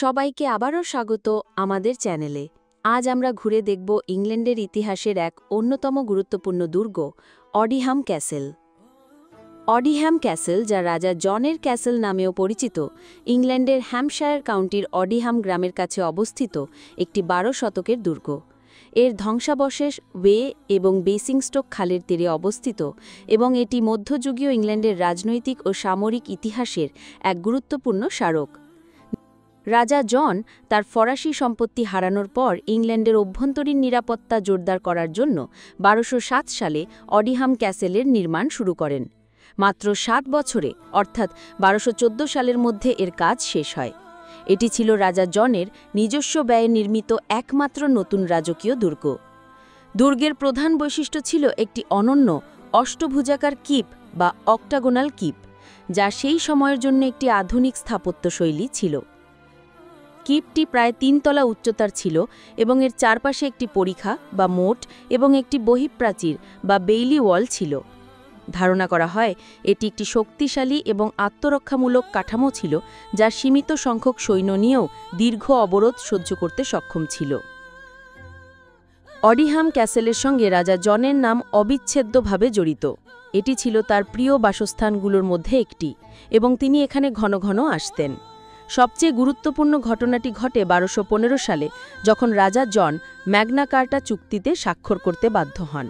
সবাইকে আবারও স্বাগত আমাদের চ্যানেলে। আজ আমরা ঘুরে দেখব ইংল্যান্ডের ইতিহাসের এক অন্যতম গুরুত্বপূর্ণ দুর্গ অডিহাম ক্যাসেল। অডিহাম ক্যাসেল, যা রাজা জনের ক্যাসেল নামেও পরিচিত, ইংল্যান্ডের হ্যাম্পশায়ার কাউন্টির অডিহাম গ্রামের কাছে অবস্থিত একটি 12 শতকের দুর্গ। এর ধ্বংসাবশেষ ওয়ে এবং বেসিংস্টোক খালের তীরে অবস্থিত এবং এটি মধ্যযুগীয় ইংল্যান্ডের রাজনৈতিক ও সামরিক ইতিহাসের এক গুরুত্বপূর্ণ স্মারক। রাজা জন তার ফরাসি সম্পত্তি হারানোর পর ইংল্যান্ডের অভ্যন্তরীণ নিরাপত্তা জোরদার করার জন্য 1207 সালে অডিহাম ক্যাসেলের নির্মাণ শুরু করেন। মাত্র 7 বছরে, অর্থাৎ 1214 সালের মধ্যে এর কাজ শেষ হয়। এটি ছিল রাজা জনের নিজস্ব ব্যয়ে নির্মিত একমাত্র নতুন রাজকীয় দুর্গ। দুর্গের প্রধান বৈশিষ্ট্য ছিল একটি অনন্য অষ্টভুজাকার কিপ বা অক্টাগোনাল কিপ, যা সেই সময়ের জন্য একটি আধুনিক স্থাপত্যশৈলী ছিল। কিপটি প্রায় 3 তলা উচ্চতার ছিল এবং এর চারপাশে একটি পরিখা বা মোট এবং একটি বহিঃপ্রাচীর বা বেইলি ওয়াল ছিল। ধারণা করা হয় এটি একটি শক্তিশালী এবং আত্মরক্ষামূলক কাঠামো ছিল, যা সীমিত সংখ্যক সৈন্য নিয়েও দীর্ঘ অবরোধ সহ্য করতে সক্ষম ছিল। অডিহাম ক্যাসেলের সঙ্গে রাজা জনের নাম অবিচ্ছেদ্যভাবে জড়িত। এটি ছিল তার প্রিয় বাসস্থানগুলোর মধ্যে একটি এবং তিনি এখানে ঘন ঘন আসতেন। সবচেয়ে গুরুত্বপূর্ণ ঘটনাটি ঘটে 1215 সালে, যখন রাজা জন ম্যাগনা কার্টা চুক্তিতে স্বাক্ষর করতে বাধ্য হন।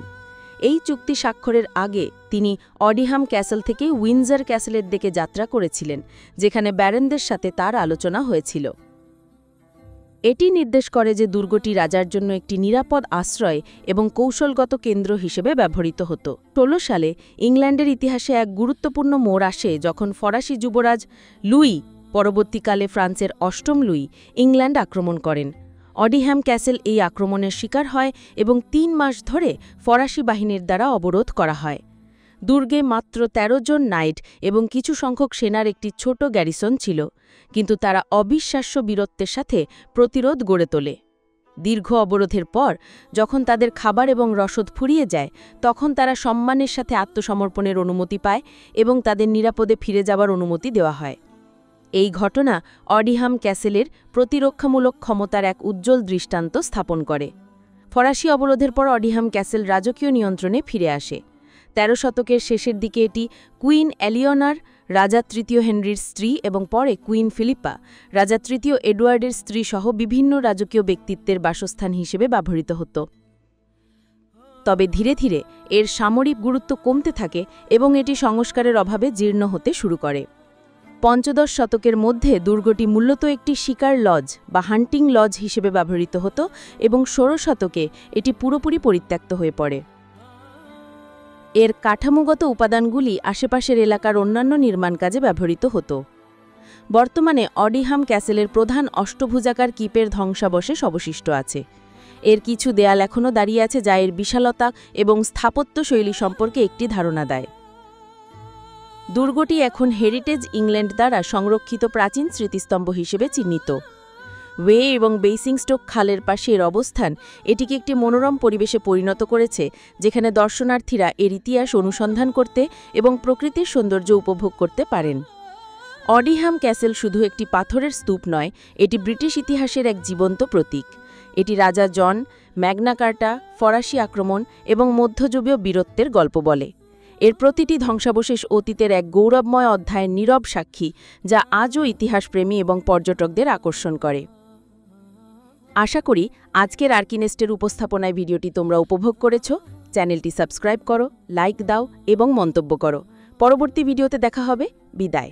এই চুক্তি স্বাক্ষরের আগে তিনি অডিহাম ক্যাসেল থেকে উইন্ডসর ক্যাসেলের দিকে যাত্রা করেছিলেন, যেখানে ব্যারনদের সাথে তার আলোচনা হয়েছিল। এটি নির্দেশ করে যে দুর্গটি রাজার জন্য একটি নিরাপদ আশ্রয় এবং কৌশলগত কেন্দ্র হিসেবে ব্যবহৃত হতো। 16 সালে ইংল্যান্ডের ইতিহাসে এক গুরুত্বপূর্ণ মোড় আসে, যখন ফরাসি যুবরাজ লুই, পরবর্তীকালে ফ্রান্সের 8ম লুই, ইংল্যান্ড আক্রমণ করেন। অডিহাম ক্যাসেল এই আক্রমণের শিকার হয় এবং 3 মাস ধরে ফরাসি বাহিনীর দ্বারা অবরোধ করা হয়। দুর্গে মাত্র 13 জন নাইট এবং কিছু সংখ্যক সেনার একটি ছোট গ্যারিসন ছিল, কিন্তু তারা অবিশ্বাস্য বীরত্বের সাথে প্রতিরোধ গড়ে তোলে। দীর্ঘ অবরোধের পর যখন তাদের খাবার এবং রসদ ফুরিয়ে যায়, তখন তারা সম্মানের সাথে আত্মসমর্পণের অনুমতি পায় এবং তাদের নিরাপদে ফিরে যাবার অনুমতি দেওয়া হয়। এই ঘটনা অডিহাম ক্যাসেলের প্রতিরক্ষামূলক ক্ষমতার এক উজ্জ্বল দৃষ্টান্ত স্থাপন করে। ফরাসি অবরোধের পর অডিহাম ক্যাসেল রাজকীয় নিয়ন্ত্রণে ফিরে আসে। 13 শতকের শেষের দিকে এটি কুইন এলিয়নার, রাজা 3য় হেনরির স্ত্রী এবং পরে কুইন ফিলিপ্পা, রাজা 3য় এডওয়ার্ডের স্ত্রী সহ বিভিন্ন রাজকীয় ব্যক্তিত্বের বাসস্থান হিসেবে ব্যবহৃত হতো। তবে ধীরে ধীরে এর সামরিক গুরুত্ব কমতে থাকে এবং এটি সংস্কারের অভাবে জীর্ণ হতে শুরু করে। 15 শতকের মধ্যে দুর্গটি মূলত একটি শিকার লজ বা হান্টিং লজ হিসেবে ব্যবহৃত হতো এবং 16 শতকে এটি পুরোপুরি পরিত্যক্ত হয়ে পড়ে। এর কাঠামোগত উপাদানগুলি আশেপাশের এলাকার অন্যান্য নির্মাণ কাজে ব্যবহৃত হতো। বর্তমানে অডিহাম ক্যাসেলের প্রধান অষ্টভুজাকার কিপের ধ্বংসাবশেষ অবশিষ্ট আছে। এর কিছু দেয়াল এখনও দাঁড়িয়ে আছে, যা এর বিশালতা এবং স্থাপত্যশৈলী সম্পর্কে একটি ধারণা দেয়। দুর্গটি এখন হেরিটেজ ইংল্যান্ড দ্বারা সংরক্ষিত প্রাচীন স্মৃতিস্তম্ভ হিসেবে চিহ্নিত। ওয়ে এবং বেসিংস্টোক খালের পাশে এর অবস্থান এটিকে একটি মনোরম পরিবেশে পরিণত করেছে, যেখানে দর্শনার্থীরা এর ইতিহাস অনুসন্ধান করতে এবং প্রকৃতির সৌন্দর্য উপভোগ করতে পারেন। অডিহাম ক্যাসেল শুধু একটি পাথরের স্তূপ নয়, এটি ব্রিটিশ ইতিহাসের এক জীবন্ত প্রতীক। এটি রাজা জন, ম্যাগনা কার্টা, ফরাসি আক্রমণ এবং মধ্যযুগীয় বীরত্বের গল্প বলে। এর প্রতিটি ধ্বংসাবশেষ অতীতের এক গৌরবময় অধ্যায়ের নীরব সাক্ষী, যা আজও ইতিহাসপ্রেমী এবং পর্যটকদের আকর্ষণ করে। আশা করি আজকের আর্কিনেস্টের উপস্থাপনায় ভিডিওটি তোমরা উপভোগ করেছ। চ্যানেলটি সাবস্ক্রাইব করো, লাইক দাও এবং মন্তব্য করো। পরবর্তী ভিডিওতে দেখা হবে। বিদায়।